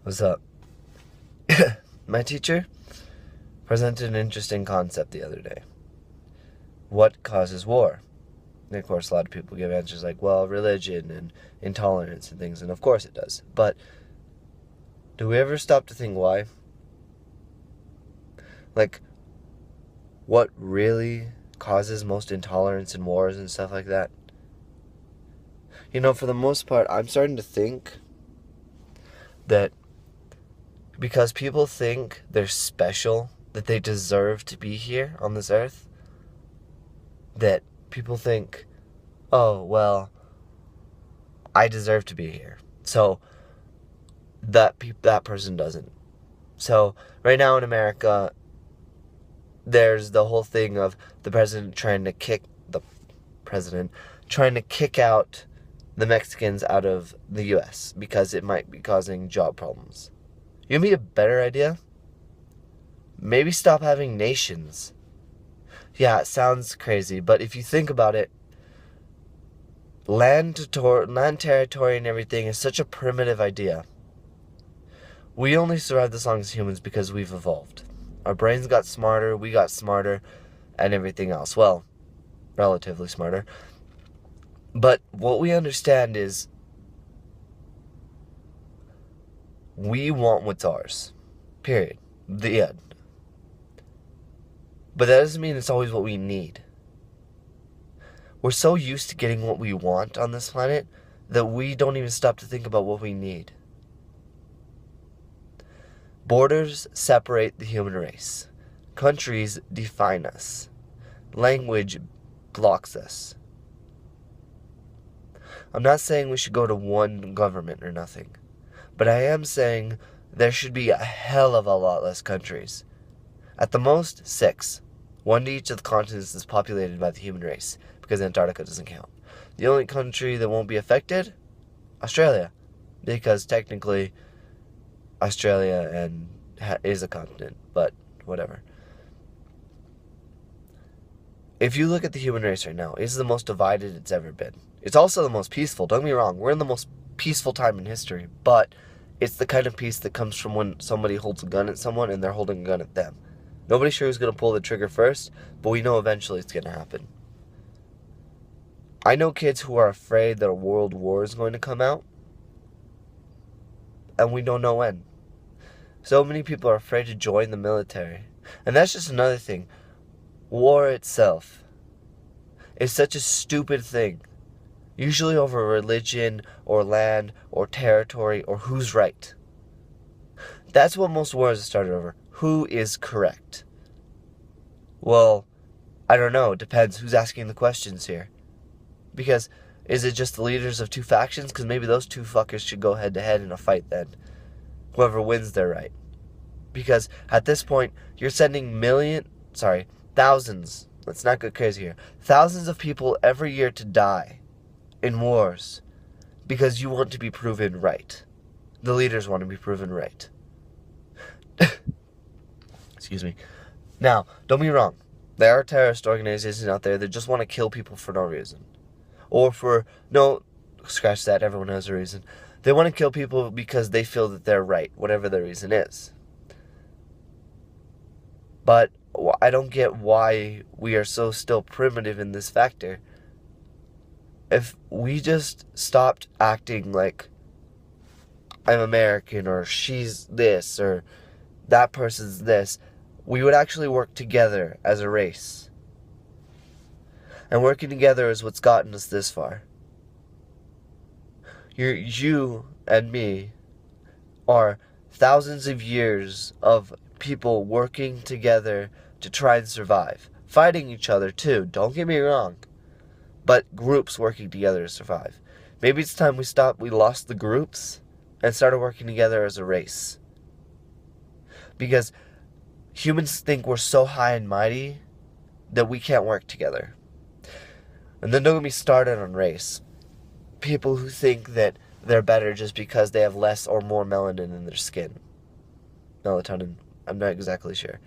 What's up? My teacher presented an interesting concept the other day. What causes war? And of course, a lot of people give answers like, well, religion and intolerance and things, and of course it does. But do we ever stop to think why? Like, what really causes most intolerance and wars and stuff like that? You know, for the most part, I'm starting to think that because people think they're special, that they deserve to be here on this earth, that people think, oh, well, I deserve to be here. So that person doesn't. So right now in America, there's the whole thing of the president trying to kick out the Mexicans out of the U.S. because it might be causing job problems. You want me a better idea? Maybe stop having nations. Yeah, it sounds crazy, but if you think about it, land territory and everything is such a primitive idea. We only survived this long as humans because we've evolved. Our brains got smarter, we got smarter, and everything else. Well, relatively smarter. But what we understand is we want what's ours. Period. The end. But that doesn't mean it's always what we need. We're so used to getting what we want on this planet that we don't even stop to think about what we need. Borders separate the human race. Countries define us. Language blocks us. I'm not saying we should go to one government or nothing, but I am saying there should be a hell of a lot less countries. At the most, 6. 1 to each of the continents is populated by the human race, because Antarctica doesn't count. The only country that won't be affected? Australia, because technically Australia is a continent, but whatever. If you look at the human race right now, it's the most divided it's ever been. It's also the most peaceful, don't get me wrong, we're in the most peaceful time in history, but it's the kind of peace that comes from when somebody holds a gun at someone and they're holding a gun at them. Nobody's sure who's going to pull the trigger first, but we know eventually it's going to happen. I know kids who are afraid that a world war is going to come out, and we don't know when. So many people are afraid to join the military. And that's just another thing. War itself is such a stupid thing. Usually over religion, or land, or territory, or who's right. That's what most wars have started over. Who is correct? Well, I don't know. It depends who's asking the questions here. Because, is it just the leaders of 2 factions? Because maybe those 2 fuckers should go head to head in a fight then. Whoever wins, they're right. Because at this point, you're sending thousands, let's not go crazy here, thousands of people every year to die in wars because you want to be proven right. The leaders want to be proven right. Excuse me. Now, don't be wrong. There are terrorist organizations out there that just want to kill people for no reason. Or scratch that, everyone has a reason. They want to kill people because they feel that they're right, whatever their reason is. But I don't get why we are so still primitive in this factor. If we just stopped acting like I'm American, or she's this, or that person's this, we would actually work together as a race. And working together is what's gotten us this far. You and me are thousands of years of people working together to try and survive. Fighting each other too, don't get me wrong. But groups working together to survive. Maybe it's time we lost the groups and started working together as a race. Because humans think we're so high and mighty that we can't work together. And then don't get me started on race. People who think that they're better just because they have less or more melanin in their skin. Melatonin, I'm not exactly sure.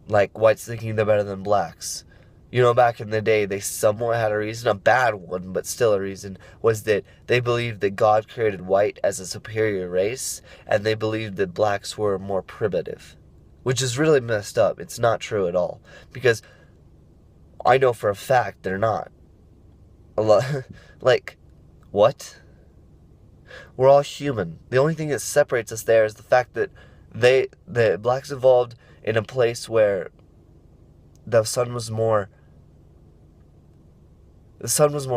Like whites thinking they're better than blacks. You know, back in the day, they somewhat had a reason, a bad one, but still a reason, was that they believed that God created white as a superior race, and they believed that blacks were more primitive. Which is really messed up. It's not true at all. Because I know for a fact they're not. A lot, like, what? We're all human. The only thing that separates us there is the fact that the blacks evolved in a place where the sun was more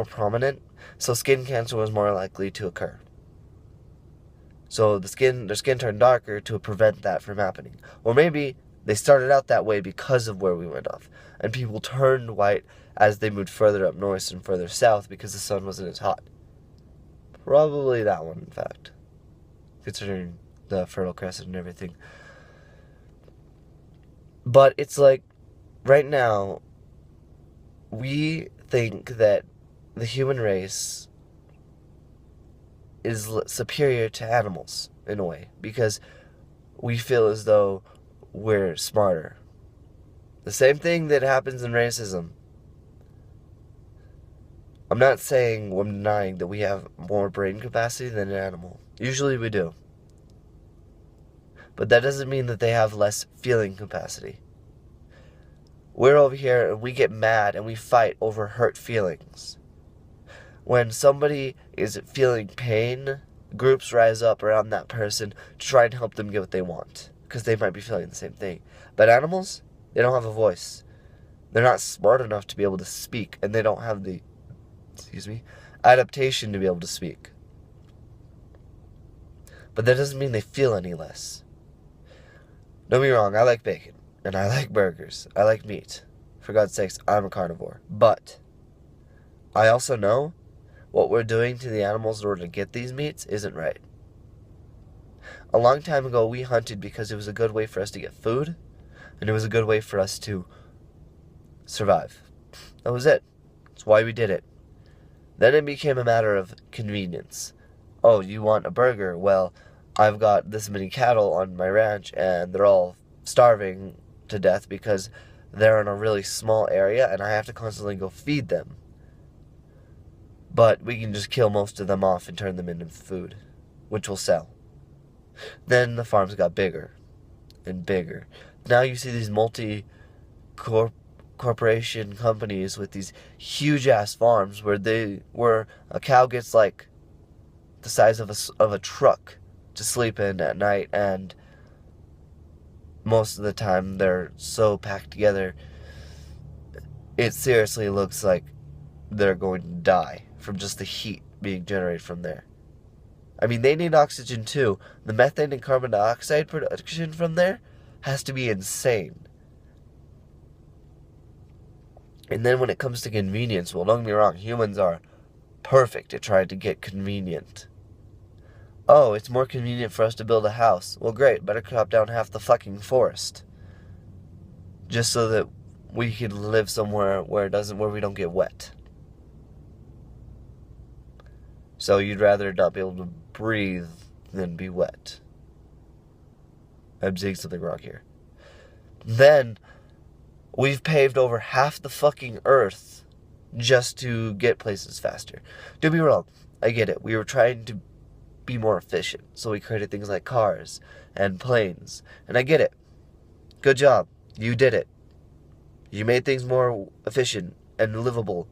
prominent, so skin cancer was more likely to occur. So their skin turned darker to prevent that from happening. Or maybe they started out that way because of where we went off, and people turned white as they moved further up north and further south because the sun wasn't as hot. Probably that one, in fact, considering the Fertile Crescent and everything. But it's like, right now, we think that the human race is superior to animals, in a way, because we feel as though we're smarter. The same thing that happens in racism. I'm not saying, I'm denying that we have more brain capacity than an animal. Usually we do. But that doesn't mean that they have less feeling capacity. We're over here and we get mad and we fight over hurt feelings. When somebody is feeling pain, groups rise up around that person to try and help them get what they want, because they might be feeling the same thing. But animals, they don't have a voice. They're not smart enough to be able to speak, and they don't have the, adaptation to be able to speak. But that doesn't mean they feel any less. Don't be wrong, I like bacon, and I like burgers, I like meat. For God's sakes, I'm a carnivore. But I also know what we're doing to the animals in order to get these meats isn't right. A long time ago, we hunted because it was a good way for us to get food, and it was a good way for us to survive. That was it. That's why we did it. Then it became a matter of convenience. Oh, you want a burger? Well, I've got this many cattle on my ranch, and they're all starving to death because they're in a really small area, and I have to constantly go feed them. But we can just kill most of them off and turn them into food, which will sell. Then the farms got bigger and bigger. Now you see these multi-corporation companies with these huge-ass farms where a cow gets like the size of a truck to sleep in at night, and most of the time they're so packed together, it seriously looks like they're going to die from just the heat being generated from there. I mean, they need oxygen too. The methane and carbon dioxide production from there has to be insane. And then when it comes to convenience, well, don't get me wrong, humans are perfect at trying to get convenient. Oh, it's more convenient for us to build a house. Well, great, better chop down half the fucking forest. Just so that we can live somewhere where we don't get wet. So you'd rather not be able to breathe than be wet. I'm saying something wrong here. Then, we've paved over half the fucking earth just to get places faster. Don't be wrong, I get it. We were trying to be more efficient, so we created things like cars and planes. And I get it. Good job. You did it. You made things more efficient and livable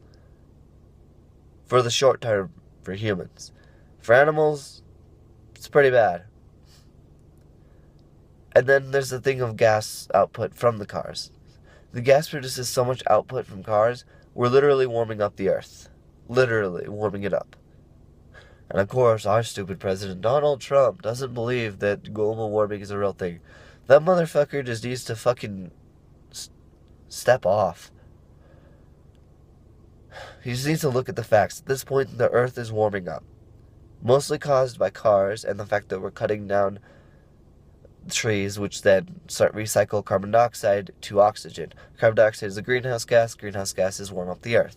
for the short term for humans. For animals, it's pretty bad. And then there's the thing of gas output from the cars. The gas produces so much output from cars, we're literally warming up the earth. Literally warming it up. And of course, our stupid president, Donald Trump, doesn't believe that global warming is a real thing. That motherfucker just needs to fucking step off. He just needs to look at the facts. At this point, the earth is warming up. Mostly caused by cars and the fact that we're cutting down trees, which then start recycle carbon dioxide to oxygen. Carbon dioxide is a greenhouse gas. Greenhouse gases warm up the earth.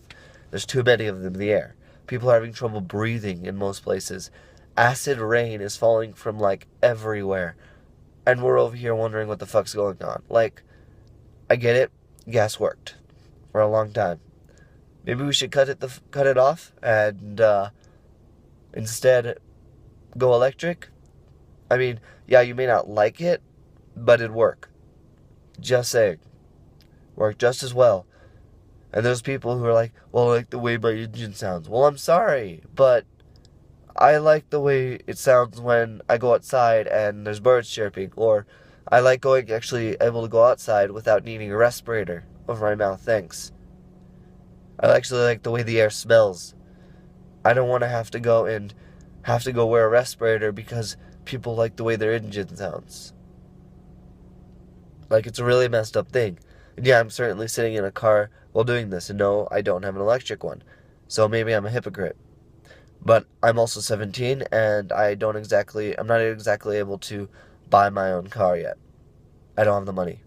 There's too many of them in the air. People are having trouble breathing in most places. Acid rain is falling from, like, everywhere. And we're over here wondering what the fuck's going on. Like, I get it. Gas worked. for a long time. Maybe we should cut it off and instead go electric. I mean, yeah, you may not like it, but it'd work. Just saying. Work just as well. And there's people who are like, well, I like the way my engine sounds. Well, I'm sorry, but I like the way it sounds when I go outside and there's birds chirping. Or I like going actually able to go outside without needing a respirator over my mouth. Thanks. I actually like the way the air smells. I don't want to have to go wear a respirator because people like the way their engine sounds. Like, it's a really messed up thing. And yeah, I'm certainly sitting in a car while doing this, and no, I don't have an electric one. So maybe I'm a hypocrite. But I'm also 17, and I'm not exactly able to buy my own car yet. I don't have the money.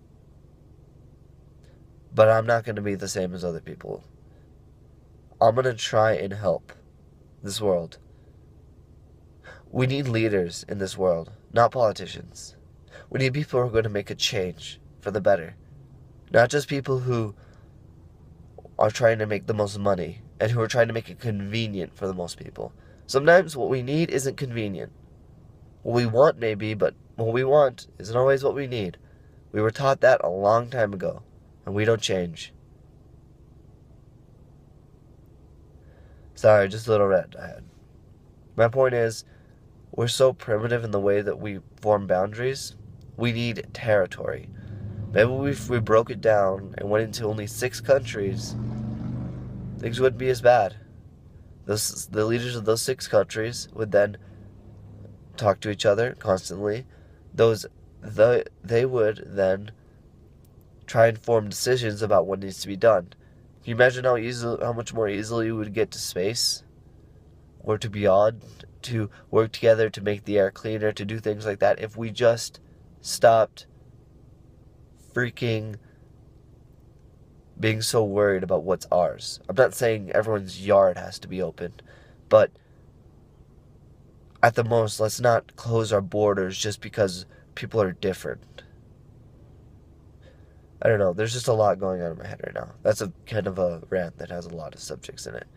But I'm not going to be the same as other people. I'm going to try and help this world. We need leaders in this world, not politicians. We need people who are going to make a change for the better. Not just people who are trying to make the most money and who are trying to make it convenient for the most people. Sometimes what we need isn't convenient. What we want may be, but what we want isn't always what we need. We were taught that a long time ago, and we don't change. Sorry, just a little rant I had. My point is, we're so primitive in the way that we form boundaries. We need territory. Maybe if we broke it down and went into only 6 countries, things wouldn't be as bad. The leaders of those 6 countries would then talk to each other constantly. They would then try and form decisions about what needs to be done. Can you imagine how much more easily we would get to space or to beyond, to work together to make the air cleaner, to do things like that, if we just stopped freaking being so worried about what's ours. I'm not saying everyone's yard has to be open, but at the most, let's not close our borders just because people are different. I don't know. There's just a lot going on in my head right now. That's a kind of a rant that has a lot of subjects in it.